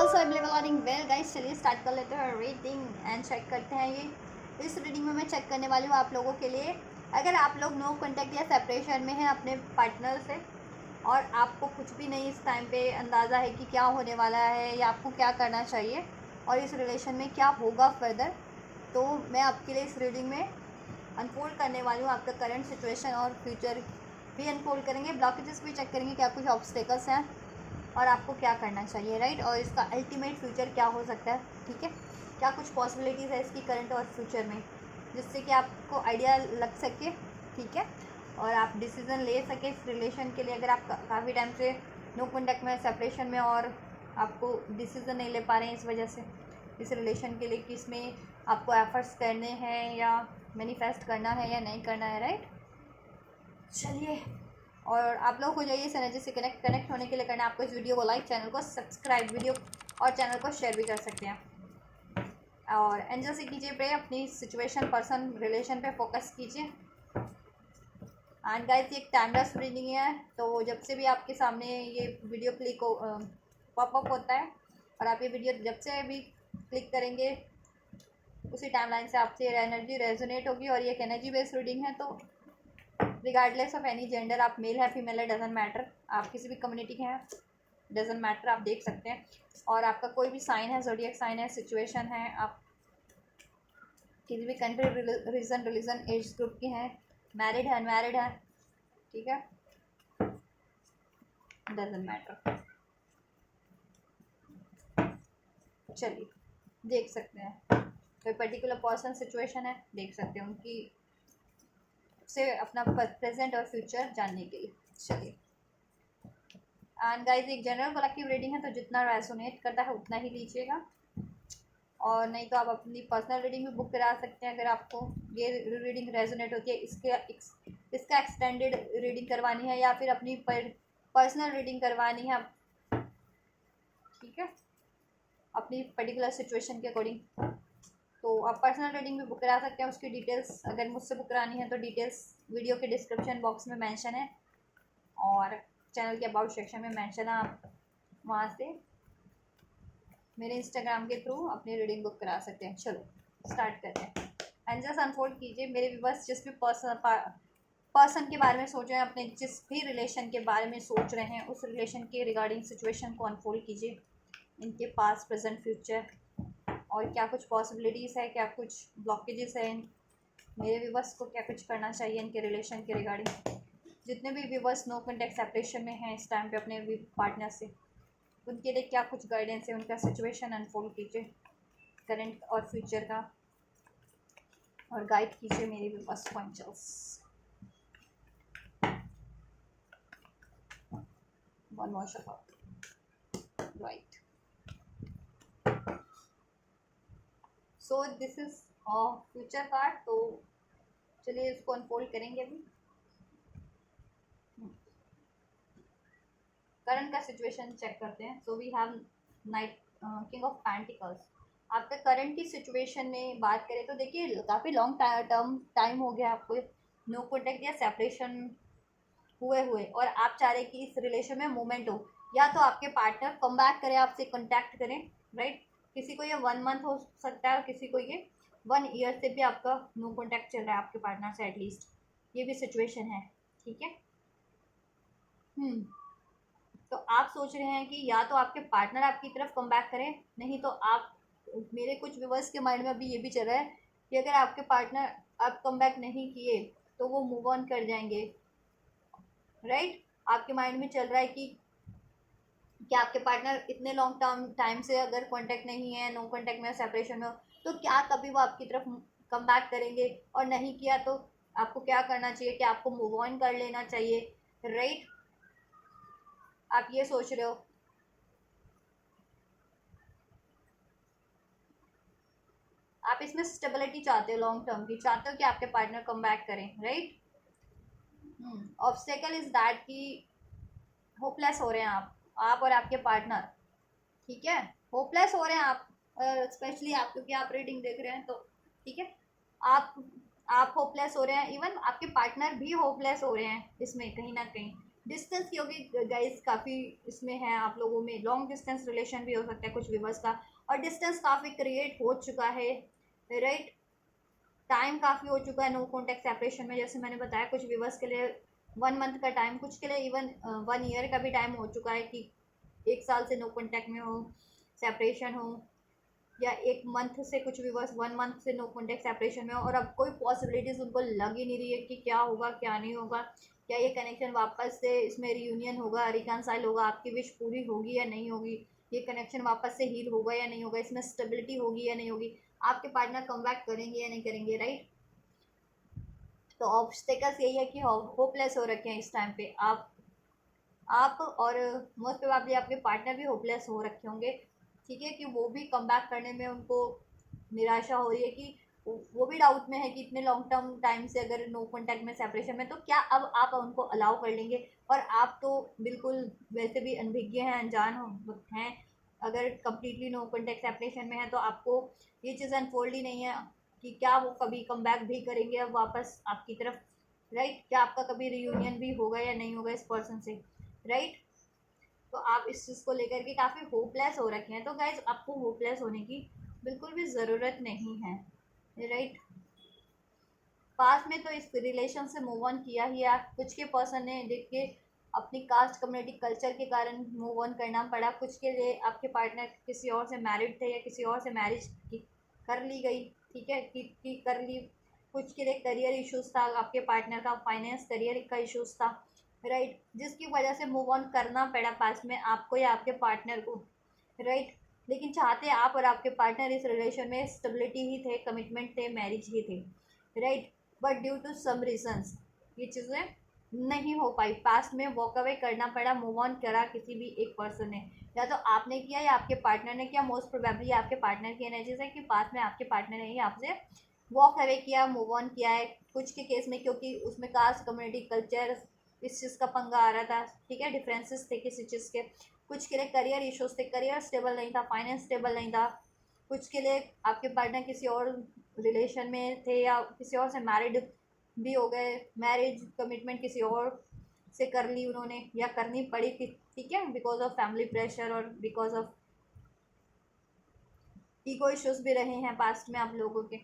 Also available on well guys. चलिए start कर लेते हैं रीडिंग एंड चेक करते हैं। ये इस रीडिंग में मैं चेक करने वाली हूँ आप लोगों के लिए। अगर आप लोग नो कॉन्टैक्ट या सेपरेशन में हैं अपने पार्टनर से और आपको कुछ भी नहीं इस टाइम पे अंदाज़ा है कि क्या होने वाला है या आपको क्या करना चाहिए और इस रिलेशन में क्या होगा फर्दर, तो मैं आपके लिए इस रीडिंग में अनफोल्ड करने वाली हूँ। आपका करंट सिचुएशन और फ्यूचर भी अनफोल्ड करेंगे, ब्लॉकेजेस भी चेक करेंगे, क्या कुछ ऑब्स्टेकल्स हैं और आपको क्या करना चाहिए, राइट। और इसका अल्टीमेट फ्यूचर क्या हो सकता है, ठीक है। क्या कुछ पॉसिबिलिटीज़ है इसकी करंट और फ्यूचर में, जिससे कि आपको आइडिया लग सके, ठीक है, और आप डिसीज़न ले सके इस रिलेशन के लिए। अगर आप काफ़ी टाइम से नो कॉन्टैक्ट में, सेपरेशन में और आपको डिसीज़न नहीं ले पा रहे हैं इस वजह से इस रिलेशन के लिए कि इसमें आपको एफर्ट्स करने हैं या मैनिफेस्ट करना है या नहीं करना है, राइट। चलिए, और आप लोग हो जाइए इस एनर्जी से कनेक्ट होने के लिए करना है आपको इस वीडियो को लाइक, चैनल को सब्सक्राइब, वीडियो और चैनल को शेयर भी कर सकते हैं। और एंजल से कीजिए प्रे, अपनी सिचुएशन, पर्सन, रिलेशन पे फोकस कीजिए। एंड गाइस, ये एक टाइमलेस रीडिंग है, तो जब से भी आपके सामने ये वीडियो क्लिक हो पॉपअप होता है और आप ये वीडियो जब से भी क्लिक करेंगे उसी टाइमलाइन से आपसे एनर्जी रेजोनेट होगी। और ये एक एनर्जी बेस्ड रीडिंग है, तो रिगार्डलेस ऑफ एनी जेंडर, आप मेल है फीमेल है डजेंट मैटर, आप किसी भी कम्युनिटी के हैं डजेंट मैटर, आप देख सकते हैं। और आपका कोई भी साइन है, ज़ोडिएक साइन है, सिचुएशन है, आप किसी भी country, region, religion, age group के हैं, मैरिड है, अनमैरिड है, ठीक है, डजेंट मैटर। चलिए देख सकते हैं, कोई पर्टिकुलर पर्सन, सिचुएशन है, देख सकते हैं उनकी से अपना प्रेजेंट और फ्यूचर जानने के लिए। चलिए, एंड गाइस, एक जनरल कलेक्टिव रीडिंग है, तो जितना रेसोनेट करता है उतना ही लीजिएगा, और नहीं तो आप अपनी पर्सनल रीडिंग भी बुक करा सकते हैं अगर आपको ये रीडिंग रेजोनेट होती है। इसका एक्सटेंडेड रीडिंग करवानी है या फिर अपनी पर्सनल रीडिंग करवानी है, ठीक है, अपनी पर्टिकुलर सिचुएशन के अकॉर्डिंग, तो आप पर्सनल रीडिंग भी बुक करा सकते हैं। उसकी डिटेल्स अगर मुझसे बुक करानी है तो डिटेल्स वीडियो के डिस्क्रिप्शन बॉक्स में मेंशन है और चैनल के अबाउट सेक्शन में मेंशन है, आप वहाँ से मेरे इंस्टाग्राम के थ्रू अपनी रीडिंग बुक करा सकते हैं। चलो स्टार्ट करते हैं। एंजल्स अनफोल्ड कीजिए मेरे व्यूअर्स, जिस भी पर्सन के बारे में सोच रहे हैं, अपने जिस भी रिलेशन के बारे में सोच रहे हैं, उस रिलेशन के रिगार्डिंग सिचुएशन को अनफोल्ड कीजिए, इनके पास, प्रेजेंट, फ्यूचर, और क्या कुछ पॉसिबिलिटीज़ है, क्या कुछ ब्लॉकेजेस हैं, मेरे व्यूअर्स को क्या कुछ करना चाहिए इनके रिलेशन के रिगार्डिंग। जितने भी व्यूअर्स नो कॉन्टैक्ट सेपरेशन में हैं इस टाइम पे अपने पार्टनर से, उनके लिए क्या कुछ गाइडेंस है, उनका सिचुएशन अनफोल्ड कीजिए, करंट और फ्यूचर का, और गाइड कीजिए मेरे भी बस angels. One more shuffle, right. So this is future card, तो चलिए इसको अनफोल्ड करेंगे अभी। करंट का सिचुएशन चेक करते हैं। So we have knight, king of pentacles. आपका करंट की सिचुएशन में बात करें तो देखिए, काफ़ी लॉन्ग टाइम हो गया आपको नो कॉन्टैक्ट या सेपरेशन हुए और आप चाह रहे कि इस रिलेशन में मूवमेंट हो, या तो आपके पार्टनर कम बैक करें, आपसे कॉन्टैक्ट करें, राइट। किसी को ये 1 मंथ हो सकता है और किसी को ये 1 ईयर से भी आपका नो कॉन्टैक्ट चल रहा है आपके पार्टनर से एटलीस्ट, ये भी सिचुएशन है, ठीक है। तो आप सोच रहे हैं कि या तो आपके पार्टनर आपकी तरफ कम बैक करें, नहीं तो आप, मेरे कुछ व्यूअर्स के माइंड में अभी ये भी चल रहा है कि अगर आपके पार्टनर आप कम बैक नहीं किए तो वो मूव ऑन कर जाएंगे, राइट। आपके माइंड में चल रहा है कि आपके पार्टनर इतने लॉन्ग टाइम से अगर कांटेक्ट नहीं है, नो कांटेक्ट में, सेपरेशन में हो, तो क्या कभी वो आपकी तरफ कम बैक करेंगे, और नहीं किया तो आपको क्या करना चाहिए, कि आपको मूव ऑन कर लेना चाहिए, राइट। आप ये सोच रहे हो। आप इसमें स्टेबिलिटी चाहते हो, लॉन्ग टर्म की चाहते हो कि आपके पार्टनर कम बैक करें, राइट। ऑब्स्टेकल इज दैट कि होपलेस हो रहे हैं आप और आपके पार्टनर, ठीक है, होपलेस हो रहे हैं आप, स्पेशली आप, क्योंकि आप रीडिंग देख रहे हैं तो, ठीक है, आप होपलेस हो रहे हैं, इवन आपके पार्टनर भी होपलेस हो रहे हैं इसमें कहीं ना कहीं, डिस्टेंस की होगी गाइस, काफ़ी इसमें है आप लोगों में, लॉन्ग डिस्टेंस रिलेशन भी हो सकता है कुछ व्यूवर्स का, और डिस्टेंस काफ़ी क्रिएट हो चुका है, राइट। टाइम काफ़ी हो चुका है नो कॉन्टैक्ट सेपरेशन में, जैसे मैंने बताया कुछ व्यूवर्स के लिए 1 मंथ का टाइम, कुछ के लिए इवन 1 ईयर का भी टाइम हो चुका है कि 1 साल से नो कॉन्टैक्ट में हो, सेपरेशन हो, या 1 मंथ से कुछ व्यूवर्स 1 मंथ से नो कॉन्टैक्ट सेपरेशन में हो, और अब कोई पॉसिबिलिटीज़ उनको लग ही नहीं रही है कि क्या होगा क्या नहीं होगा, क्या ये कनेक्शन वापस से इसमें रियूनियन होगा, रिकनसाइल होगा, आपकी विश पूरी होगी या नहीं होगी, ये कनेक्शन वापस से हील होगा या नहीं होगा, इसमें स्टेबिलिटी होगी या नहीं होगी, आपके पार्टनर कम बैक करेंगे या नहीं करेंगे, राइट। तो ऑब्स्टेकल्स यही है कि होपलेस हो रखे हैं इस टाइम पे आप और मोस्ट प्रोबेबली आपके पार्टनर भी होपलेस हो रखे होंगे, ठीक है, कि वो भी कम बैक करने में उनको निराशा हो रही है, कि वो भी डाउट में है कि इतने लॉन्ग टर्म टाइम से अगर नो कॉन्टैक्ट में सेपरेशन में, तो क्या अब आप उनको अलाउ कर लेंगे, और आप तो बिल्कुल वैसे भी अनभिज्ञ हैं, हैं, अगर कम्प्लीटली नो कॉन्टैक्ट सेपरेशन में है, तो आपको ये चीज़ अनफोल्ड ही नहीं है कि क्या वो कभी कम बैक भी करेंगे अब वापस आपकी तरफ, राइट, क्या आपका कभी रियूनियन भी होगा या नहीं होगा इस पर्सन से, राइट। तो आप इस चीज़ को लेकर के काफ़ी होपलेस हो रखे हैं, तो गाइज आपको होपलेस होने की बिल्कुल भी ज़रूरत नहीं है, राइट। पास में तो इस रिलेशन से मूव ऑन किया ही है, कुछ के पर्सन ने देख के अपनी कास्ट कम्युनिटी कल्चर के कारण मूव ऑन करना पड़ा, कुछ के लिए आपके पार्टनर किसी और से मैरिड थे या किसी और से मैरिज कर ली गई, ठीक है, कि कर ली, कुछ के लिए करियर इश्यूज था, आपके पार्टनर का फाइनेंस करियर का इश्यूज था, राइट, जिसकी वजह से मूव ऑन करना पड़ा पास में आपको या आपके पार्टनर को, राइट। लेकिन चाहते आप और आपके पार्टनर इस रिलेशन में स्टेबिलिटी ही थे, कमिटमेंट थे, मैरिज ही थे, right, but due to some reasons ये चीज़ें नहीं हो पाई, पास्ट में वॉक अवे करना पड़ा, मूव ऑन करा किसी भी एक पर्सन ने, या तो आपने किया या आपके पार्टनर ने किया, मोस्ट प्रोबेबली आपके पार्टनर की एनर्जीज है कि पास्ट में आपके पार्टनर ने ही आपसे वॉक अवे किया, मूव ऑन किया है, कुछ के केस में क्योंकि उसमें कास्ट कम्युनिटी कल्चर इस चीज़ का पंगा आ रहा था, ठीक है, डिफरेंसेस थे किसी चीज़ के, कुछ के लिए करियर इश्यूज थे, करियर स्टेबल नहीं था, फाइनेंस स्टेबल नहीं था, कुछ के लिए आपके पार्टनर किसी और रिलेशन में थे या किसी और से मैरिड भी हो गए, मैरिज कमिटमेंट किसी और से कर ली उन्होंने या करनी पड़ी थी, ठीक है, बिकॉज ऑफ फैमिली प्रेशर और बिकॉज ऑफ ईगो इश्यूज भी रहे हैं पास्ट में आप लोगों के,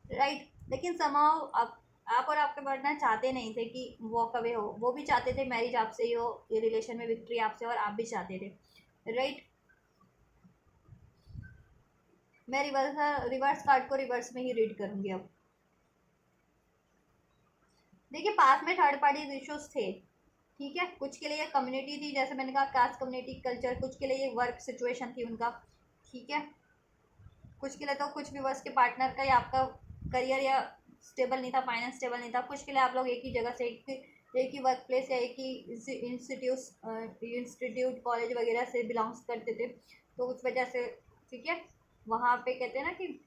राइट। लेकिन समाव आप और आपके पार्टनर चाहते नहीं थे कि वॉक अवे हो, वो भी चाहते थे मैरिज आपसे ही हो, ये रिलेशन में विक्ट्री आपसे, और आप भी चाहते थे, राइट। मैं रिवर्स कार्ड को रिवर्स में ही रीड करूंगी अब। देखिए पास में थर्ड पार्टी इश्यूज थे, ठीक है, कुछ के लिए कम्युनिटी थी, जैसे मैंने कहा कास्ट कम्युनिटी कल्चर, कुछ के लिए वर्क सिचुएशन थी उनका, ठीक है, कुछ के लिए तो कुछ व्यूवर्स के पार्टनर का या आपका करियर या स्टेबल नहीं था, फाइनेंस स्टेबल नहीं था, कुछ के लिए आप लोग एक ही जगह से एक ही वर्क प्लेस या एक ही इंस्टीट्यूट कॉलेज वगैरह से बिलोंग्स करते थे, तो उस वजह से, ठीक है, वहाँ पे कहते हैं ना कि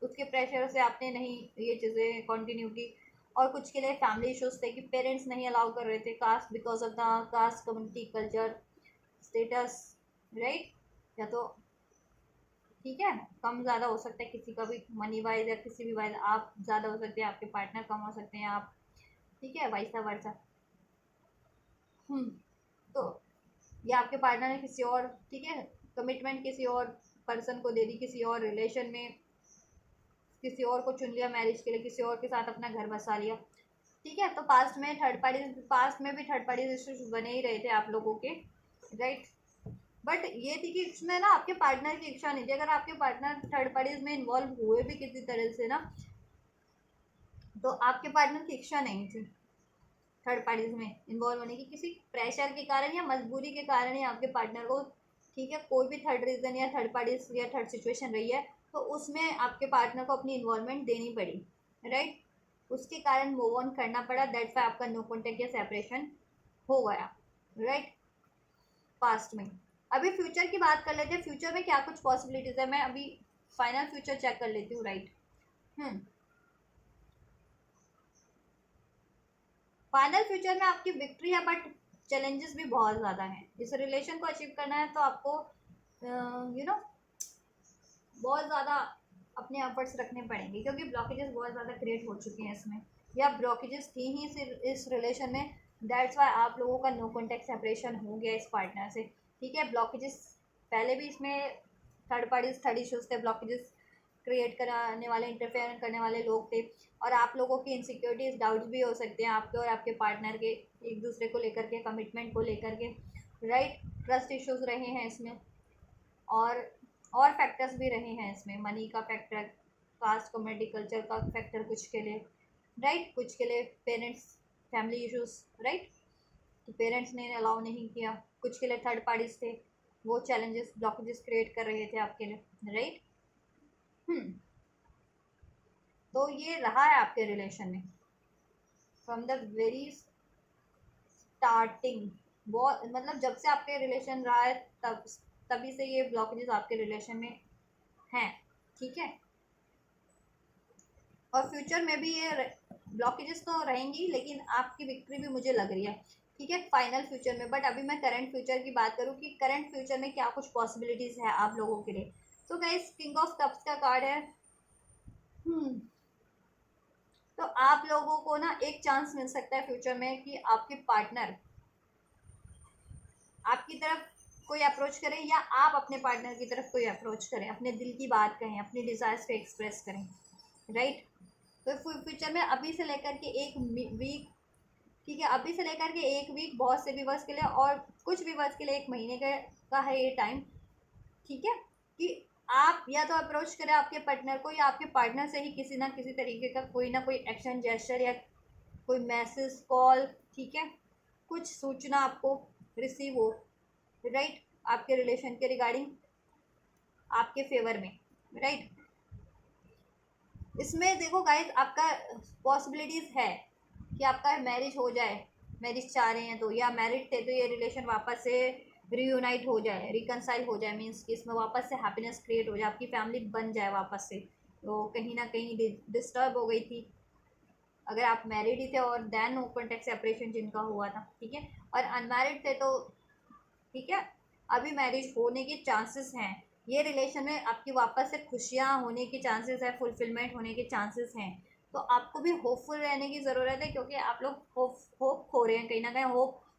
उसके प्रेशर से आपने नहीं ये चीज़ें कंटिन्यू की, और कुछ के लिए फैमिली इश्यूज थे कि पेरेंट्स नहीं अलाउ कर रहे थे, caste because of the caste community culture status, right, या तो ठीक है कम ज़्यादा हो सकता है किसी का भी मनी वाइज या किसी भी वाइज, आप ज़्यादा हो सकते हैं, आपके पार्टनर कम हो सकते हैं, आप, ठीक है, वैसा वर्सा, तो ये आपके पार्टनर ने किसी और, ठीक है, कमिटमेंट किसी और पर्सन को दे दी, किसी और रिलेशन में किसी और को चुन लिया मैरिज के लिए, किसी और के साथ अपना घर बसा लिया, ठीक है। तो पास्ट में भी थर्ड पार्टी इश्यूज बने ही रहे थे आप लोगों के, राइट। बट ये थी कि इसमें ना आपके पार्टनर की इच्छा नहीं थी, अगर आपके पार्टनर थर्ड पार्टीज में इन्वॉल्व हुए भी किसी तरह से ना, तो आपके पार्टनर की इच्छा नहीं थी थर्ड पार्टीज में इन्वॉल्व होने की, किसी प्रेशर के कारण या मजबूरी के कारण ही आपके पार्टनर को, ठीक है, कोई भी थर्ड रीजन या थर्ड पार्टीज या थर्ड सिचुएशन रही है, तो उसमें आपके पार्टनर को अपनी इन्वॉल्वमेंट देनी पड़ी, राइट, उसके कारण मूव ऑन करना पड़ा, दैट्स व्हाई आपका नो कॉन्टेक्ट या सेपरेशन हो गया, राइट, पास्ट में। अभी फ्यूचर की बात कर लेते हैं, फ्यूचर में क्या कुछ पॉसिबिलिटीज है, मैं अभी फाइनल फ्यूचर चेक कर लेती हूँ, राइट। फाइनल फ्यूचर में आपकी विक्ट्री है, बट चैलेंजेस भी बहुत ज़्यादा हैं, इस रिलेशन को अचीव करना है तो आपको बहुत ज़्यादा अपने एफर्ट्स रखने पड़ेंगे, क्योंकि ब्लॉकेजेस बहुत ज़्यादा क्रिएट हो चुके हैं इसमें, या ब्लॉकेजेस थी ही इस रिलेशन में, दैट्स वाई आप लोगों का नो कॉन्टैक्ट सेपरेशन हो गया इस पार्टनर से, ठीक है। ब्लॉकेजेस पहले भी इसमें थर्ड पार्टीज थर्ड इश्यूज थे, ब्लॉकेजेस क्रिएट कराने वाले, इंटरफेयर करने वाले लोग थे, और आप लोगों की इनसिक्योरिटीज डाउट्स भी हो सकते हैं आपके और आपके पार्टनर के, एक दूसरे को लेकर के, कमिटमेंट को लेकर के, राइट। ट्रस्ट इश्यूज रहे हैं इसमें, और और फैक्टर्स भी रहे हैं इसमें, मनी का फैक्टर, कास्ट कम्युनिटी कल्चर का फैक्टर कुछ के लिए, राइट, कुछ के लिए पेरेंट्स फैमिली इश्यूज, राइट, तो पेरेंट्स ने अलाउ नहीं किया, कुछ के लिए थर्ड पार्टीज थे, वो चैलेंजेस ब्लॉकेजेस क्रिएट कर रहे थे आपके लिए, राइट। तो ये रहा है आपके रिलेशन में फ्रॉम द वेरी स्टार्टिंग, बहुत मतलब जब से आपके रिलेशन रहा है तब, तभी से ये ब्लॉकेजेस आपके रिलेशन में हैं, ठीक है। और फ्यूचर में भी ये ब्लॉकेजेस तो रहेंगी, लेकिन आपकी विक्ट्री भी मुझे लग रही है, ठीक है, फाइनल फ्यूचर में। बट अभी मैं करंट फ्यूचर की बात करूँ कि करंट फ्यूचर में क्या कुछ पॉसिबिलिटीज़ है आप लोगों के लिए। तो गाइस किंग ऑफ कप्स का कार्ड है। तो आप लोगों को ना एक चांस मिल सकता है फ्यूचर में कि आपके पार्टनर आपकी तरफ कोई अप्रोच करें, या आप अपने पार्टनर की तरफ कोई अप्रोच करें, अपने दिल की बात कहें, अपनी डिज़ायर्स को एक्सप्रेस करें, राइट। तो फ्यूचर में अभी से लेकर के एक वीक, ठीक है, अभी से लेकर के एक वीक, बहुत से व्यूवर्स के लिए, और कुछ व्यूवर्स के लिए एक महीने का है ये टाइम, ठीक है, कि आप या तो अप्रोच करें आपके पार्टनर को, या आपके पार्टनर से ही किसी ना किसी तरीके का कोई ना कोई एक्शन जेस्चर या कोई मैसेज कॉल, ठीक है, कुछ सूचना आपको रिसीव हो, राइट, आपके रिलेशन के रिगार्डिंग, आपके फेवर में, राइट। इसमें देखो गाइस, आपका पॉसिबिलिटीज़ है कि आपका मैरिज हो जाए, मैरिज चाह रहे हैं तो, या मैरिड थे तो ये रिलेशन वापस से रीयूनाइट हो जाए, रिकनसाइल हो जाए, मीन्स कि इसमें वापस से हैप्पीनेस क्रिएट हो जाए, आपकी फैमिली बन जाए वापस से, तो कहीं ना कहीं डिस्टर्ब हो गई थी अगर आप मैरिड ही थे, और देन नो कॉन्टैक्ट सेपरेशन जिनका हुआ था, ठीक है, और अनमैरिड थे तो ठीक है, अभी मैरिज होने के चांसेस हैं, ये रिलेशन में आपकी वापस से खुशियाँ होने के चांसेस है, फुलफिलमेंट होने के चांसेस हैं। तो आपको भी होपफुल रहने की ज़रूरत है, क्योंकि आप लोग होप खो रहे हैं, कहीं ना कहीं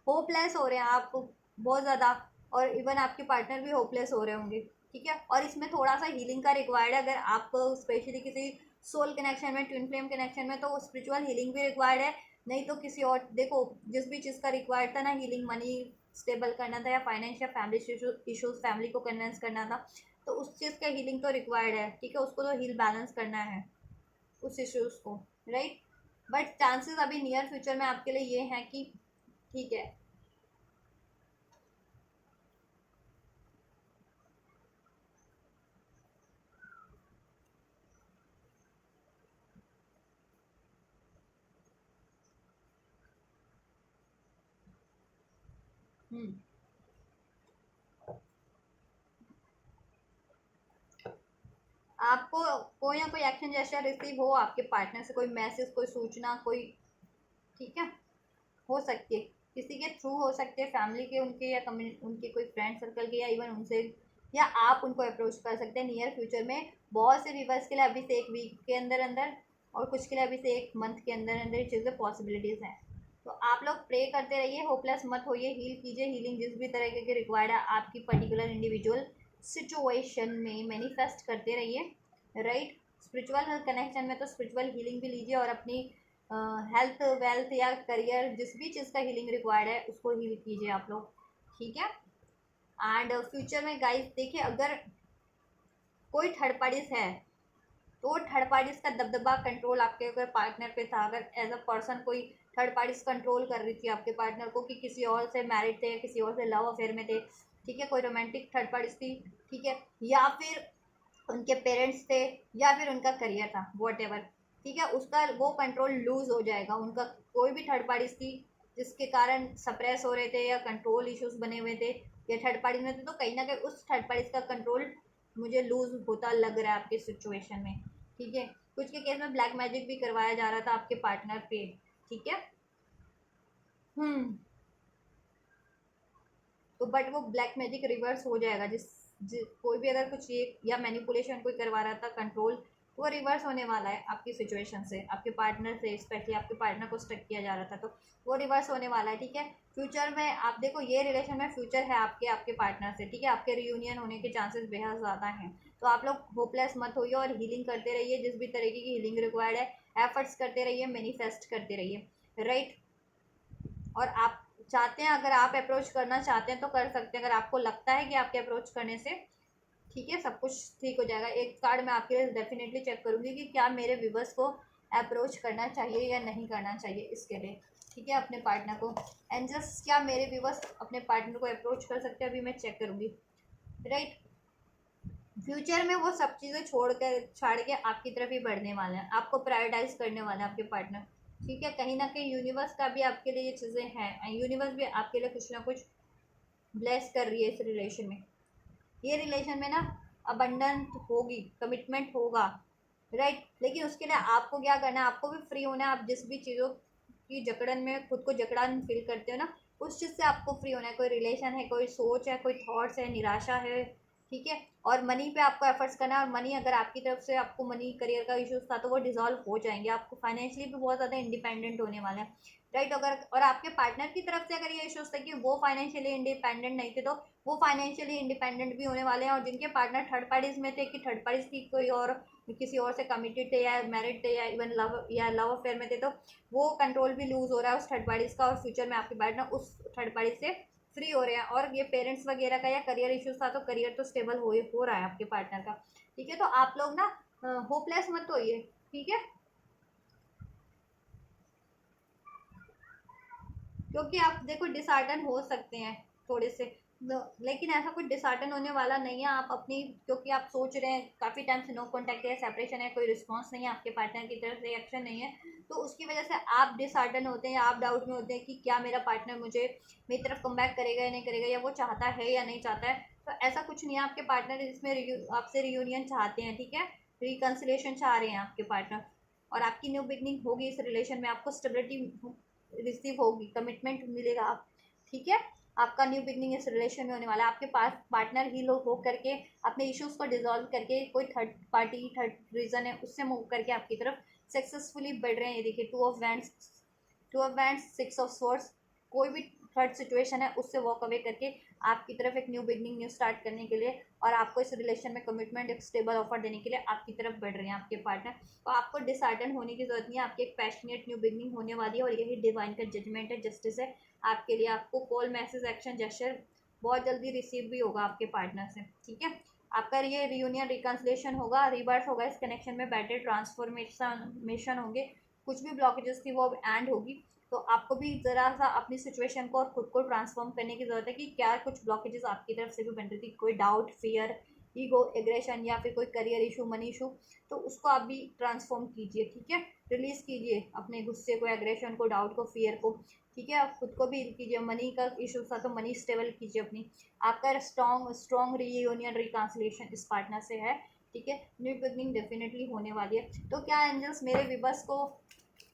होपलेस हो रहे हैं आप बहुत ज़्यादा, और इवन आपके पार्टनर भी होपलेस हो रहे होंगे, ठीक है। और इसमें थोड़ा सा हीलिंग का रिक्वायर्ड है, अगर आप स्पेशली किसी सोल कनेक्शन में, ट्विन फ्लेम कनेक्शन में, तो स्पिरिचुअल हीलिंग भी रिक्वायर्ड है। नहीं तो किसी और, देखो जिस भी चीज़ का रिक्वायर्ड था ना, हीलिंग, मनी स्टेबल करना था, या फाइनेंशियल फैमिली इशूज फैमिली को कन्विंस करना था, तो उस चीज़ का हीलिंग तो रिक्वायर्ड है, ठीक है, उसको तो हील बैलेंस करना है उस इश्यूज को, राइट। बट चांसेस अभी नियर फ्यूचर में आपके लिए ये हैं कि ठीक है। हम्म आपको कोई ना कोई एक्शन जैसा रिसीव हो आपके पार्टनर से, कोई मैसेज, कोई सूचना, कोई, ठीक है, हो सकती है, किसी के थ्रू हो सकते हैं, फैमिली के उनके, या कम्युनिटी उनके कोई फ्रेंड सर्कल के, या इवन उनसे, या आप उनको अप्रोच कर सकते हैं नियर फ्यूचर में। बहुत से व्यूवर्स के लिए अभी से एक वीक के अंदर अंदर, और कुछ के लिए अभी से एक मंथ के अंदर अंदर, ये चीज़ें पॉसिबिलिटीज़ हैं। तो आप लोग प्रे करते रहिए, होपलेस मत होइए, हील कीजिए, हीलिंग जिस भी तरह के रिक्वायर्ड है आपकी पर्टिकुलर इंडिविजुअल सिचुएशन में मैनिफेस्ट करते रहिए, राइट। स्पिरिचुअल कनेक्शन में तो स्पिरिचुअल हीलिंग भी लीजिए, और अपनी हेल्थ वेल्थ या करियर, जिस भी चीज़ का हीलिंग रिक्वायर्ड है उसको हील कीजिए आप लोग, ठीक है। एंड फ्यूचर में गाइस देखिए, अगर कोई थर्ड पार्टीज है, तो थर्ड पार्टीज का दबदबा कंट्रोल आपके अगर पार्टनर पे था, अगर एज अ पर्सन कोई थर्ड पार्टीज कंट्रोल कर रही थी आपके पार्टनर को, कि किसी और से मैरिड थे, किसी और से लव अफेयर में थे, ठीक है, कोई रोमांटिक थर्ड पार्टीज थी, ठीक है, या फिर उनके पेरेंट्स थे, या फिर उनका करियर था, वॉट एवर, ठीक है, उसका वो कंट्रोल लूज हो जाएगा। उनका कोई भी थर्ड पार्टीज थी जिसके कारण सप्रेस हो रहे थे, या कंट्रोल इश्यूज बने हुए थे, या थर्ड पार्टीज में थे, तो कहीं ना कहीं उस थर्ड पार्टीज का कंट्रोल मुझे लूज होता लग रहा है आपके सिचुएशन में, ठीक है। कुछ के केस में ब्लैक मैजिक भी करवाया जा रहा था आपके पार्टनर पे, ठीक है। हम्म तो बट वो ब्लैक मैजिक रिवर्स हो जाएगा, कोई भी अगर कुछ ये या मैनिपुलेशन कोई करवा रहा था, कंट्रोल, वो रिवर्स होने वाला है आपकी सिचुएशन से, आपके पार्टनर से, स्पेशली आपके पार्टनर को स्टक किया जा रहा था तो वो रिवर्स होने वाला है, ठीक है। फ्यूचर में आप देखो, ये रिलेशन में फ्यूचर है आपके आपके पार्टनर से, ठीक है। आपके रियूनियन होने के चांसेस बेहद ज़्यादा हैं। तो आप लोग होपलेस मत होइए और हीलिंग करते रहिए, जिस भी तरीके की हीलिंग रिक्वायर्ड है एफर्ट्स करते रहिए, मैनिफेस्ट करते रहिए, राइट। और आप चाहते हैं, अगर आप अप्रोच करना चाहते हैं तो कर सकते हैं, अगर आपको लगता है कि आपके अप्रोच करने से, ठीक है, सब कुछ ठीक हो जाएगा। एक कार्ड मैं आपके लिए डेफिनेटली चेक करूँगी कि क्या मेरे व्यूवर्स को अप्रोच करना चाहिए या नहीं करना चाहिए इसके लिए, ठीक है, अपने पार्टनर को। एंजल्स, क्या मेरे व्यूवर्स अपने पार्टनर को अप्रोच कर सकते हैं, अभी मैं चेक करूँगी, राइट। फ्यूचर में वो सब चीज़ें छाड़ के आपकी तरफ ही बढ़ने वाले हैं, आपको प्रायोरिटाइज करने वाले हैं आपके पार्टनर, ठीक है। कहीं ना कहीं यूनिवर्स का भी आपके लिए ये चीज़ें हैं, यूनिवर्स भी आपके लिए कुछ ना कुछ ब्लेस कर रही है इस रिलेशन में। ये रिलेशन में ना अबंडेंट होगी, कमिटमेंट होगा, राइट। लेकिन उसके लिए आपको क्या करना है, आपको भी फ्री होना है। आप जिस भी चीज़ों की जकड़न में खुद को जकड़न फील करते हो ना, उस चीज़ से आपको फ्री होना है। कोई रिलेशन है, कोई सोच है, कोई थॉट्स है, निराशा है, ठीक है। और मनी पे आपको एफर्ट्स करना है, और मनी अगर आपकी तरफ से आपको मनी करियर का इश्यूज था तो वो डिजॉल्व हो जाएंगे, आपको फाइनेंशियली भी बहुत ज़्यादा इंडिपेंडेंट होने वाले हैं, राइट। अगर और आपके पार्टनर की तरफ से अगर ये इश्यूज थे कि वो फाइनेंशियली इंडिपेंडेंट नहीं थे, तो वो फाइनेंशियली इंडिपेंडेंट भी होने वाले हैं। और जिनके पार्टनर थर्ड पार्टीज में थे, कि थर्ड पार्टीज की कोई और किसी और से कमिटेड थे या मैरिड थे या इवन लव अफेयर में थे, तो वो कंट्रोल भी लूज हो रहा है उस थर्ड पार्टीज का, और फ्यूचर में आपके पार्टनर उस थर्ड पार्टी से फ्री हो रहे हैं। और ये पेरेंट्स वगैरह का या करियर इश्यूज था, तो करियर तो स्टेबल हो रहा है आपके पार्टनर का, ठीक है। तो आप लोग ना होपलेस मत होइए, ठीक है, क्योंकि आप देखो डिसहार्टन हो सकते हैं थोड़े से, लेकिन ऐसा कुछ डिसहार्टन होने वाला नहीं है। आप अपनी, क्योंकि आप सोच रहे हैं काफ़ी टाइम से नो कॉन्टैक्ट है, सेपरेशन है, कोई रिस्पांस नहीं है आपके पार्टनर की तरफ, रिएक्शन नहीं है, तो उसकी वजह से आप डिसहार्टन होते हैं या आप डाउट में होते हैं कि क्या मेरा पार्टनर मुझे मेरी तरफ कम बैक करेगा या नहीं करेगा, या वो चाहता है या नहीं चाहता है। तो ऐसा कुछ नहीं है, आपके पार्टनर इसमें आपसे रियूनियन चाहते हैं, ठीक है, रिकन्सिलेशन चाह रहे हैं आपके पार्टनर। और आपकी न्यू बिगनिंग होगी इस रिलेशन में, आपको स्टेबिलिटी रिसीव होगी, कमिटमेंट मिलेगा आप, ठीक है। आपका न्यू बिगनिंग इस रिलेशन में होने वाला है। आपके पास पार्टनर ही लोग हो करके अपने इश्यूज को डिजोल्व करके, कोई थर्ड पार्टी थर्ड रीजन है उससे मूव करके आपकी तरफ सक्सेसफुली बढ़ रहे हैं। ये देखिए, two of wands, six of swords, कोई भी थर्ड सिचुएशन है उससे वॉक अवे करके आपकी तरफ एक न्यू बिगनिंग, न्यू स्टार्ट करने के लिए, और आपको इस रिलेशन में कमिटमेंट, एक स्टेबल ऑफर देने के लिए आपकी तरफ बढ़ रहे हैं आपके पार्टनर। तो आपको डिसहार्टन होने की जरूरत नहीं है, आपकी एक पैशनेट न्यू बिगनिंग होने वाली है, और यही डिवाइन का जजमेंट है, जस्टिस है आपके लिए। आपको कॉल, मैसेज, एक्शन, जेस्चर बहुत जल्दी रिसीव भी होगा आपके पार्टनर से, ठीक है। आपका ये रियूनियन, रिकन्सिलेशन होगा, रिबर्थ होगा, इस कनेक्शन में बेटर ट्रांसफॉर्मेशन होंगे, कुछ भी ब्लॉकेजेस थी वो अब एंड होगी। तो आपको भी ज़रा सा अपनी सिचुएशन को और खुद को ट्रांसफॉर्म करने की ज़रूरत है कि क्या कुछ ब्लॉकेजेस आपकी तरफ से भी बन रही थी, कोई डाउट, फियर, ईगो, एग्रेशन, या फिर कोई करियर इशू, मनी इशू, तो उसको आप भी ट्रांसफॉर्म कीजिए, ठीक है। रिलीज़ कीजिए अपने गुस्से को, एग्रेशन को, डाउट को, फियर को, ठीक है। आप खुद को भी कीजिए, मनी का इशू था तो मनी स्टेबल कीजिए अपनी। आपका स्ट्रॉन्ग रीयूनियन, रिकन्सिलेशन इस पार्टनर से है, ठीक है। न्यू बिगनिंग डेफिनेटली होने वाली है। तो क्या एंजल्स मेरे विबस को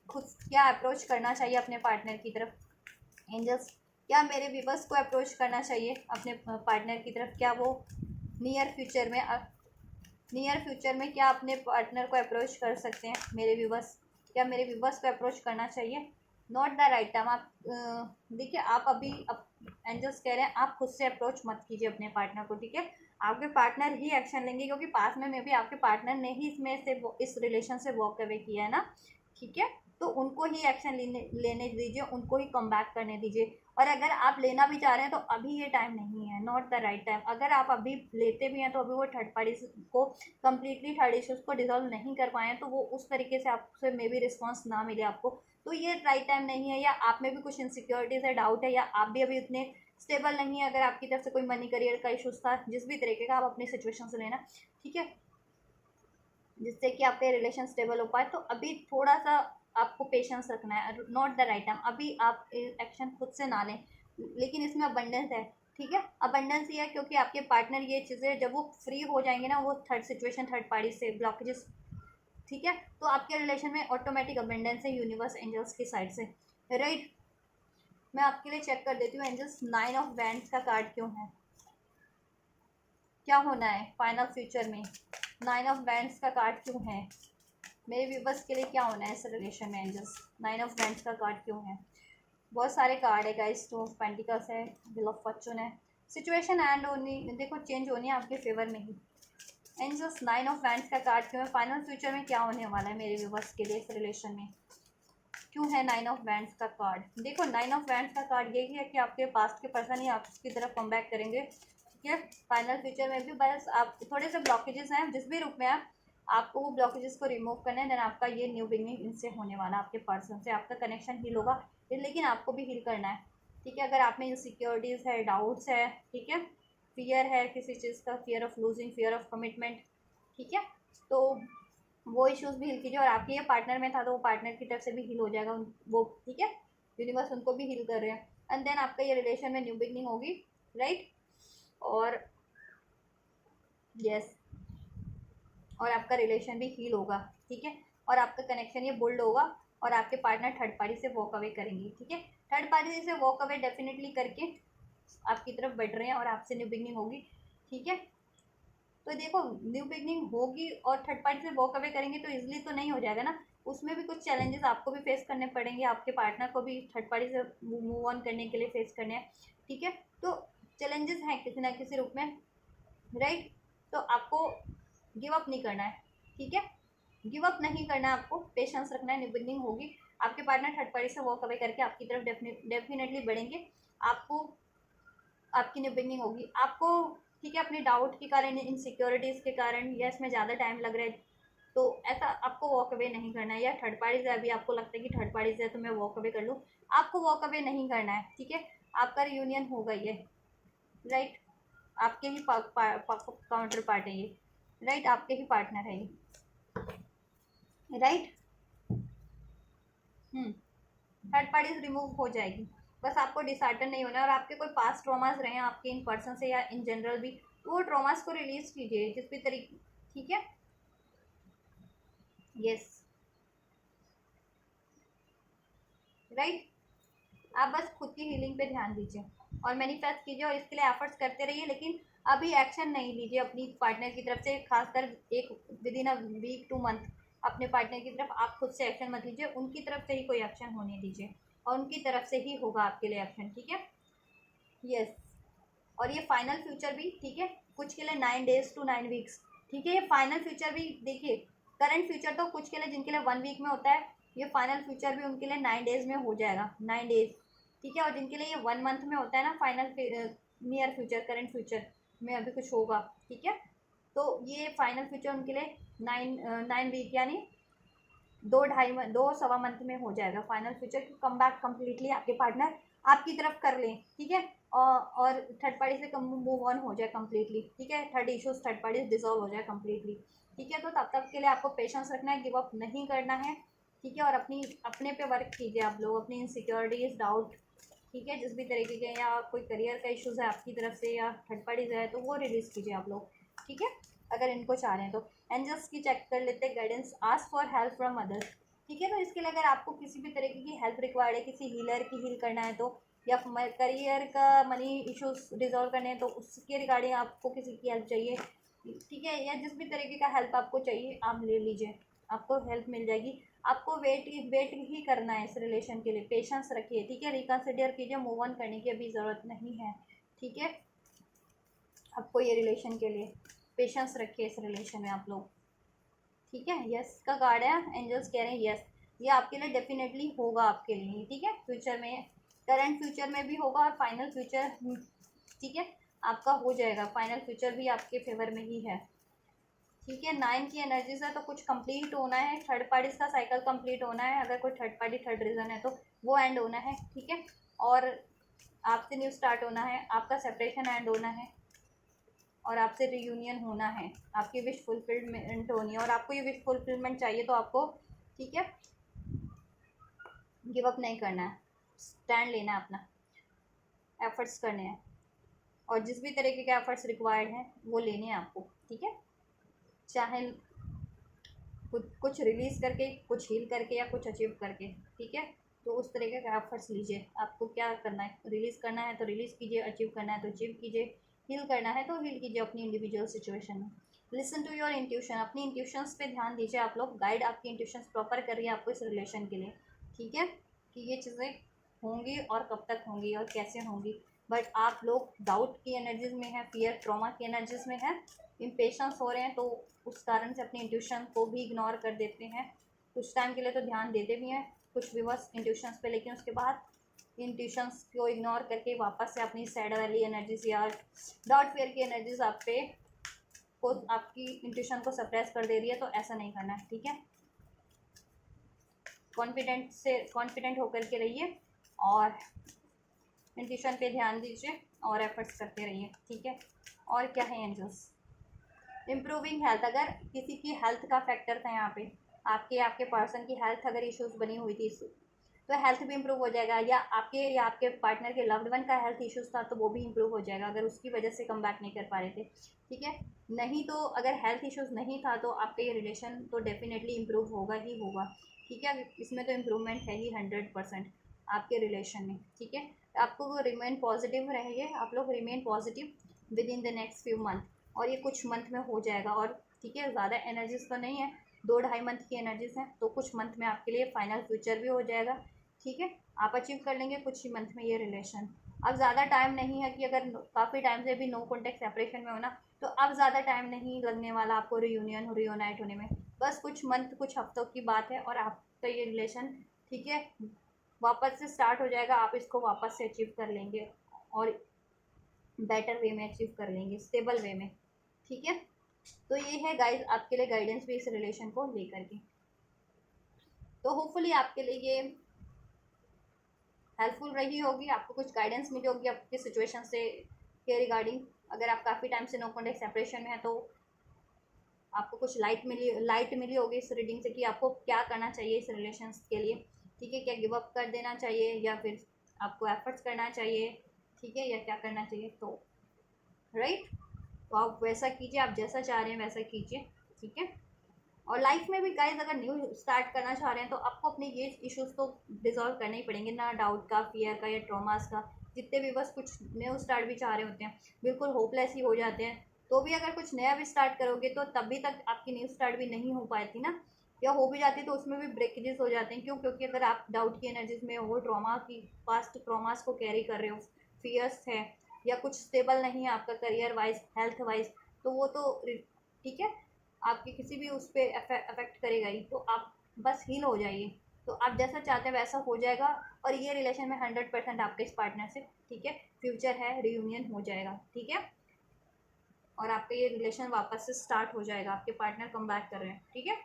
खुद क्या अप्रोच करना चाहिए अपने पार्टनर की तरफ? एंजल्स, क्या मेरे विबस को अप्रोच करना चाहिए अपने पार्टनर की तरफ? क्या वो नियर फ्यूचर में क्या अपने पार्टनर को अप्रोच कर सकते हैं मेरे विबस? क्या मेरे विबस को अप्रोच करना चाहिए? Not the right time. आप देखिए, आप अभी एंजल्स कह रहे हैं आप खुद से अप्रोच मत कीजिए अपने पार्टनर को, ठीक है। आपके पार्टनर ही एक्शन लेंगे, क्योंकि पास में भी आपके पार्टनर ने ही इसमें से इस रिलेशन से वॉक अवे किया है ना, ठीक है। तो उनको ही एक्शन लेने दीजिए, उनको ही कम बैक करने दीजिए। और अगर आप लेना भी चाह रहे हैं तो अभी ये टाइम नहीं है, नॉट द राइट टाइम। अगर आप अभी लेते भी हैं तो अभी वो थर्ड पार्टी को कम्प्लीटली थर्ड इश्यूज को डिजोल्व नहीं कर पाए हैं, तो वो उस तरीके से आपसे मे बी रिस्पॉन्स ना मिले आपको, तो ये राइट टाइम नहीं है। या आप में भी कुछ इनसिक्योरिटीज है, डाउट है, या आप भी अभी उतने स्टेबल नहीं है। अगर आपकी तरफ से कोई मनी करियर का इशूज था, जिस भी तरीके का, आप अपनी सिचुएशन से लेना, ठीक है, जिससे कि आपके रिलेशन स्टेबल हो पाए। तो अभी थोड़ा सा आपको पेशेंस रखना है, नॉट द राइट टाइम। अभी आप एक्शन खुद से ना लें, लेकिन इसमें अबंडेंस है, ठीक है। अबंडेंस ही है क्योंकि आपके पार्टनर ये चीज़ें जब वो फ्री हो जाएंगे ना, वो थर्ड सिचुएशन, थर्ड पार्टी से ब्लॉकेजेस, ठीक है, तो आपके रिलेशन में ऑटोमेटिक अबंडेंस है यूनिवर्स, एंजल्स की साइड से, राइट। मैं आपके लिए चेक कर देती हूँ एंजल्स, 9 ऑफ वैंड्स का कार्ड क्यों है, क्या होना है फाइनल फ्यूचर में नाइन ऑफ बैंड्स का कार्ड क्यों है मेरे व्यूवर्स के लिए? क्या होना है इस रिलेशन में एंजल्स? नाइन ऑफ बैंड्स का कार्ड क्यों है? बहुत सारे कार्ड है गाइस। टू ऑफ पेंटिकल्स है, व्हील ऑफ फॉर्चून है। सिचुएशन एंड होनी, देखो चेंज होनी है आपके फेवर में ही। एंजल्स नाइन ऑफ बैंड्स का कार्ड क्यों है? फाइनल फ्यूचर में क्या होने वाला है मेरे व्यूवर्स के लिए इस रिलेशन में? क्यों है नाइन ऑफ बैंड्स का कार्ड? देखो नाइन ऑफ बैंड्स का कार्ड यही है कि आपके पास्ट के पर्सन ही आपकी तरफ कम बैक करेंगे, ठीक है। फाइनल फ्यूचर में भी बस आप थोड़े से ब्लॉकेजेस हैं जिस भी रूप में आपको वो ब्लॉकेजेस को रिमूव करना है। देन आपका ये न्यू बिगनिंग इनसे होने वाला, आपके पर्सन से आपका कनेक्शन हील होगा, लेकिन आपको भी हील करना है, ठीक है। अगर आप में इनसिक्योरिटीज़ है, डाउट्स है, ठीक है, फियर है किसी चीज़ का, fear of losing, fear of commitment, ठीक है, तो वो इश्यूज भी हील कीजिए। और आपके ये पार्टनर में था तो वो पार्टनर की तरफ से भी हील हो जाएगा वो, ठीक है। यूनिवर्स उनको भी हील कर रहे हैं एंड देन आपका ये रिलेशन में न्यू बिगनिंग होगी, राइट। और यस, और आपका रिलेशन भी हील होगा, ठीक है। और आपका कनेक्शन ये बुल्ड होगा और आपके पार्टनर थर्ड पार्टी से वॉक अवे करेंगे, ठीक है। थर्ड पार्टी से वॉक अवे डेफिनेटली करके आपकी तरफ बढ़ रहे हैं और आपसे न्यू बिगनिंग होगी, ठीक है। तो देखो न्यू बिगनिंग होगी और थर्ड पार्टी से वॉक अवे करेंगे तो इजीली तो नहीं हो जाएगा ना, उसमें भी कुछ चैलेंजेस आपको भी फेस करने पड़ेंगे, आपके पार्टनर को भी थर्ड पार्टी से मूव ऑन करने के लिए फेस करने हैं, ठीक है। तो चैलेंजेस हैं किसी ना किसी रूप में, राइट। तो आपको गिव अप नहीं करना है, ठीक है। गिव अप नहीं करना है आपको, पेशेंस रखना है। न्यू बिगनिंग होगी, आपके पार्टनर थर्ड पार्टी से वॉक अवे करके आपकी तरफ डेफिनेटली बढ़ेंगे। आपको आपकी न्यू बिगनिंग होगी आपको, ठीक है। अपने डाउट के कारण, इनसिक्योरिटीज़ के कारण, या इसमें ज़्यादा टाइम लग रहा है तो ऐसा आपको वॉक अवे नहीं करना है। या थर्ड पार्टी से अभी आपको लगता है कि थर्ड पार्टी से तो मैं वॉक अवे कर लूँ, आपको वॉक अवे नहीं करना है, ठीक है। आपका रियूनियन होगा ये, राइट। आपके ही काउंटर पार्ट है ये, राइट। आपके ही पार्टनर है ये, राइट। थर्ड पार्टीज रिमूव हो जाएगी, बस आपको डिसऑर्डर नहीं होना है। और आपके कोई पास्ट ट्रॉमास रहे हैं आपके इन पर्सन से या इन जनरल भी, वो ट्रॉमास को रिलीज कीजिए जिस भी तरीके, ठीक है। Yes, right. आप बस खुद की हीलिंग पे ध्यान दीजिए और मैनिफेस्ट कीजिए और इसके लिए एफर्ट्स करते रहिए, लेकिन अभी एक्शन नहीं लीजिए अपनी पार्टनर की तरफ से, खासकर एक within a week 2 month अपने पार्टनर की तरफ आप खुद से एक्शन मत लीजिए, उनकी तरफ से ही कोई एक्शन होने दीजिए और उनकी तरफ से ही होगा आपके लिए एक्शन, ठीक है। यस, और ये फाइनल फ्यूचर भी, ठीक है, कुछ के लिए 9 days to 9 weeks, ठीक है। ये फाइनल फ्यूचर भी देखिए, करंट फ्यूचर तो कुछ के लिए जिनके लिए 1 week में होता है, ये फाइनल फ्यूचर भी उनके लिए 9 days में हो जाएगा, 9 days, ठीक है। और जिनके लिए ये 1 month में होता है ना final near future, current future में अभी कुछ होगा, ठीक है। तो ये फाइनल फ्यूचर उनके लिए 9 week यानी 2 सवा मंथ में हो जाएगा फाइनल फ्यूचर की कम बैक कम्प्लीटली आपके पार्टनर आपकी तरफ कर लें, ठीक है। और थर्ड पार्टी से मूव ऑन हो जाए कम्प्लीटली, ठीक है। Third issues third party dissolve हो जाए कम्प्लीटली, ठीक है। तो तब तक के लिए आपको पेशेंस रखना है, गिव अप नहीं करना है, ठीक है। और अपने पे वर्क कीजिए आप लोग, अपनी इनसिक्योरिटीज, डाउट, ठीक है, जिस भी तरीके के, या कोई करियर का इश्यूज़ है आपकी तरफ से या थर्ड पार्टीज है तो वो रिलीज़ कीजिए आप लोग, ठीक है, अगर इनको चाह रहे हैं तो। एंजल्स की चेक कर लेते हैं guidance, ask for help from others, ठीक है। तो इसके लिए अगर आपको किसी भी तरीके की हेल्प रिक्वायर्ड है, किसी हीलर की हील करना है तो, या करियर का मनी इश्यूज रिजॉल्व करने हैं तो उसके रिगार्डिंग आपको किसी की हेल्प चाहिए, ठीक है, या जिस भी तरीके का हेल्प आपको चाहिए आप ले लीजिए, आपको हेल्प मिल जाएगी। आपको वेट ही करना है इस रिलेशन के लिए, पेशेंस रखिए, ठीक है। रिकन्सिडर कीजिए, मूव ऑन करने की अभी ज़रूरत नहीं है, ठीक है। आपको ये रिलेशन के लिए पेशेंस रखिए इस रिलेशन में आप लोग, ठीक है। यस का कार्ड है, एंजल्स कह रहे हैं यस, ये आपके लिए डेफिनेटली होगा आपके लिए, ठीक है। फ्यूचर में, करंट फ्यूचर में भी होगा और फाइनल फ्यूचर, ठीक है, आपका हो जाएगा। फाइनल फ्यूचर भी आपके फेवर में ही है, ठीक है। 9 की एनर्जी से तो कुछ कंप्लीट होना है, थर्ड पार्टीज का साइकिल कंप्लीट होना है, अगर कोई थर्ड पार्टी थर्ड रीजन है तो वो एंड होना है, ठीक है। और आपसे न्यू स्टार्ट होना है, आपका सेपरेशन एंड होना है और आपसे रियूनियन होना है, आपकी विश फुलफिलमेंट होनी है। और आपको ये विश फुलफिलमेंट चाहिए तो आपको, ठीक है, गिव अप नहीं करना है, स्टैंड लेना है अपना, एफर्ट्स करने हैं और जिस भी तरीके के एफर्ट्स रिक्वायर्ड हैं वो लेने हैं आपको, ठीक है। चाहे कुछ रिलीज़ करके, कुछ हील करके, या कुछ अचीव करके, ठीक है। तो उस तरीके का एफर्ट्स लीजिए, आपको क्या करना है, रिलीज़ करना है तो रिलीज़ कीजिए, अचीव करना है तो अचीव कीजिए, हील करना है तो हील कीजिए अपनी इंडिविजुअल सिचुएशन में। लिसन टू योर इंट्यूशन, अपनी इंट्यूशंस पे ध्यान दीजिए आप लोग। गाइड आपकी इंट्यूशंस प्रॉपर कर रही है आपको इस रिलेशन के लिए, ठीक है, कि ये चीज़ें होंगी और कब तक होंगी और कैसे होंगी। बट आप लोग डाउट की एनर्जीज में है, फियर ट्रॉमा की एनर्जीज में है, इम्पेशंस हो रहे हैं, तो उस कारण से अपनी इंट्यूशन को भी इग्नोर कर देते हैं। कुछ टाइम के लिए तो ध्यान देते भी हैं कुछ व्यूअर्स इंट्यूशंस पे, लेकिन उसके बाद इंट्यूशंस को इग्नोर करके वापस से अपनी सैड वाली एनर्जीज या डाउट फियर की एनर्जीज आप पे को आपकी इंट्यूशन को सप्रेस कर दे रही है। तो ऐसा नहीं करना है, ठीक है। कॉन्फिडेंट होकर के रहिए और इंट्यूशन पे ध्यान दीजिए और एफर्ट्स करते रहिए, ठीक है। और क्या है एंजल्स, इम्प्रूविंग हेल्थ, अगर किसी की हेल्थ का फैक्टर था यहाँ पे, आपके पर्सन की हेल्थ अगर इश्यूज बनी हुई थी तो हेल्थ भी इम्प्रूव हो जाएगा, या आपके पार्टनर के लव्ड वन का हेल्थ इश्यूज था तो वो भी इम्प्रूव हो जाएगा अगर उसकी वजह से कम बैक नहीं कर पा रहे थे, ठीक है। नहीं तो अगर हेल्थ इश्यूज नहीं था तो आपका ये रिलेशन तो डेफिनेटली इम्प्रूव होगा ही होगा, ठीक है। इसमें तो इम्प्रूवमेंट है ही 100% आपके रिलेशन में, ठीक है। आपको रिमेन पॉजिटिव रहेंगे, आप लोग remain positive with in the next few month, और ये कुछ मंथ में हो जाएगा। और ठीक है, ज़्यादा एनर्जीज तो नहीं है, 2-2.5 मंथ की एनर्जीज हैं, तो कुछ मंथ में आपके लिए फाइनल फ्यूचर भी हो जाएगा, ठीक है। आप अचीव कर लेंगे कुछ ही मंथ में ये रिलेशन। अब ज़्यादा टाइम नहीं है कि अगर काफ़ी टाइम से भी नो कॉन्टेक्ट सेपरेशन में हो ना, तो अब ज़्यादा टाइम नहीं लगने वाला आपको रियूनाइट होने में, बस कुछ मंथ कुछ हफ्तों की बात है और आपका ये रिलेशन, ठीक है, वापस से स्टार्ट हो जाएगा। आप इसको वापस से अचीव कर लेंगे और बेटर वे में अचीव कर लेंगे, स्टेबल वे में, ठीक है। तो ये है गाइस आपके लिए गाइडेंस भी इस रिलेशन को लेकर के। तो होपफुली आपके लिए ये हेल्पफुल रही होगी, आपको कुछ गाइडेंस मिली होगी आपकी सिचुएशन से के रिगार्डिंग। अगर आप काफ़ी टाइम से नो कॉन्टेक्ट सेपरेशन में है तो आपको कुछ लाइट मिली होगी इस रीडिंग से कि आपको क्या करना चाहिए इस रिलेशन के लिए, ठीक है। क्या गिव अप कर देना चाहिए या फिर आपको एफर्ट्स करना चाहिए, ठीक है, या क्या करना चाहिए। तो राइट, तो आप वैसा कीजिए, आप जैसा चाह रहे हैं वैसा कीजिए, ठीक है। और लाइफ में भी गाइज अगर न्यू स्टार्ट करना चाह रहे हैं तो आपको अपने ये इश्यूज तो डिजॉल्व करने ही पड़ेंगे ना, डाउट का, फियर का या ट्रॉमास का। जितने भी बस कुछ न्यू स्टार्ट भी चाह रहे होते हैं, बिल्कुल होपलेस ही हो जाते हैं, तो भी अगर कुछ नया भी स्टार्ट करोगे तो तभी तक आपकी न्यू स्टार्ट भी नहीं हो पाती ना, या हो भी जाती तो उसमें भी ब्रेकेजेस हो जाते हैं। क्यों? क्योंकि अगर आप डाउट की एनर्जीज में हो, ट्रॉमा की पास्ट ट्रॉमास को कैरी कर रहे हो, फियर्स है, या कुछ स्टेबल नहीं है आपका करियर वाइज, हेल्थ वाइज, तो वो तो ठीक है आपकी किसी भी उस पर अफेक्ट करेगा ही। तो आप बस हील हो जाइए, तो आप जैसा चाहते हैं वैसा हो जाएगा। और ये रिलेशन में 100% आपके इस पार्टनर से, ठीक है, फ्यूचर है, रियूनियन हो जाएगा, ठीक है। और आपका ये रिलेशन वापस से स्टार्ट हो जाएगा, आपके पार्टनर कम बैक कर रहे हैं, ठीक है।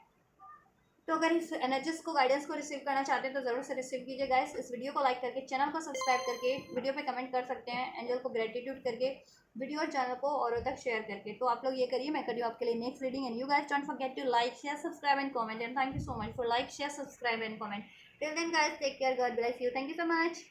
तो अगर इस एनर्जीज को, गाइडेंस को रिसीव करना चाहते हैं तो ज़रूर से रिसीव कीजिए गाइस। इस वीडियो को लाइक करके, चैनल को सब्सक्राइब करके, वीडियो पे कमेंट कर सकते हैं, एंजल को ग्रेटिट्यूड करके, वीडियो और चैनल को औरों तक शेयर करके। तो आप लोग ये करिए, मैं करी हूँ आपके लिए next reading. And you guys don't forget to like, share, subscribe and comment. And thank you so much for like, share, subscribe and comment. Till then guys, take care, God bless you, thank you so much.